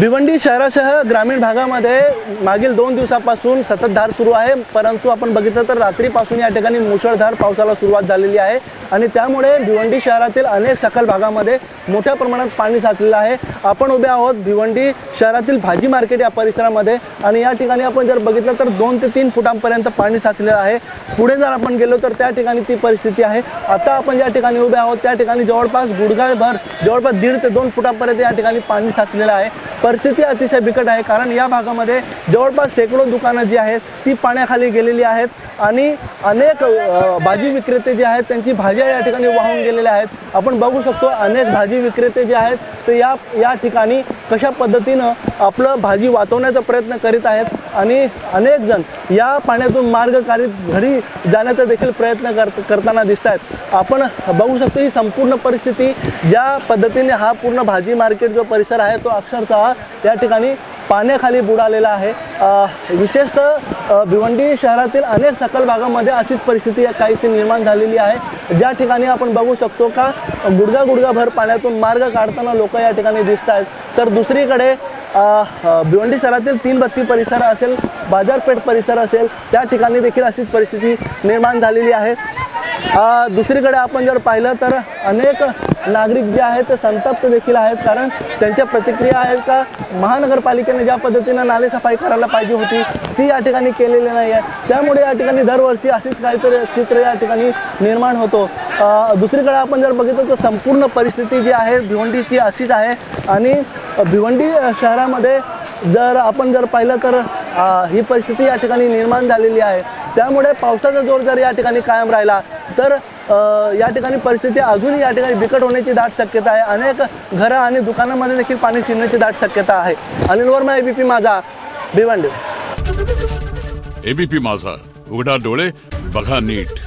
भिवंडी शहरासह ग्रामीण भागामध्ये मागील 2 दिवसापासून सततधार सुरू आहे, परंतु आपण बघितलं तर रात्रीपासून या ठिकाणी मुसळधार पावसाला सुरुवात झालेली आहे आणि त्यामुळे भिवंडी शहरातील अनेक सखल भागामध्ये मोठ्या प्रमाणात पाणी साचलेलं आहे। आपण उभे आहोत भिवंडी शहरातील भाजी मार्केट या परिसरामध्ये आणि या ठिकाणी आपण जर बघितलं तर 2 ते 3 फुटांपर्यंत पाणी साचलेलं आहे। पुढे जर आपण गेलो तर त्या ठिकाणी ती परिस्थिती आहे। आता आपण ज्या ठिकाणी उभे आहोत त्या ठिकाणी जवळपास गुडघाभर जवळपास 1.5 ते 2 फुटांपर्यंत या ठिकाणी पाणी साचलेलं आहे। परिस्थिती अतिशय बिकट आहे, कारण या भागामध्ये जवळपास शेकडो दुकानं जी आहेत ती पाण्याखाली गेलेली आहेत आणि अनेक भाजी विक्रेते जे आहेत त्यांची भाज्या या ठिकाणी वाहून गेलेल्या आहेत। आपण बघू शकतो अनेक भाजी विक्रेते जे आहेत ते या ठिकाणी कशा पद्धतीनं आपलं भाजी वाचवण्याचा प्रयत्न करीत आहेत आणि अनेक जण या पाण्यातून मार्ग काढत घरी जाण्याचा देखील प्रयत्न करताना दिसत आहेत। आपण बघू शकतो ही संपूर्ण परिस्थिती ज्या पद्धतीने हा पूर्ण भाजी मार्केट जो परिसर आहे तो अक्षरशः या ठिकाणी पाण्याखाली बुडालेला आहे। विशेषतः भिवंडी शहरातील अनेक सखल भागामध्ये अशीच परिस्थिती काहीशी निर्माण झालेली आहे, ज्या ठिकाणी आपण बघू शकतो का गुडघाभर पाण्यातून मार्ग काढताना लोक या ठिकाणी दिसत आहेत। तर दुसरीकडे भिवंडी शहरातील 3 बत्ती परिसर असेल, बाजारपेठ परिसर असेल, त्या ठिकाणी देखील अशीच परिस्थिती निर्माण झालेली आहे। दुसरीकडे आपण जर पाहिलं तर अनेक नागरिक जे आहेत ते संतप्त देखील आहेत, कारण त्यांच्या प्रतिक्रिया आहेत का महानगरपालिकेने ज्या पद्धतीने नालेसफाई करायला पाहिजे होती ती या ठिकाणी केलेली नाही आहे। त्यामुळे या ठिकाणी दरवर्षी अशीच काहीतरी चित्र या ठिकाणी निर्माण होतो। दुसरीकडे आपण जर बघितलं तर संपूर्ण परिस्थिती जी आहे भिवंडीची अशीच आहे आणि भिवंडी शहरामध्ये जर आपण पाहिलं तर ही परिस्थिती या ठिकाणी निर्माण झालेली आहे। त्यामुळे पावसाचा जोर जर या ठिकाणी कायम राहिला तर या ठिकाणी परिस्थिती अजूनही या ठिकाणी बिकट होण्याची दाट शक्यता आहे। अनेक घरं आणि दुकानांमध्ये देखील पाणी शिरण्याची दाट शक्यता आहे। अनिल वर्मा, एबीपी माझा, भिवंडी। एबीपी माझा, उघडा डोळे बघा नीट।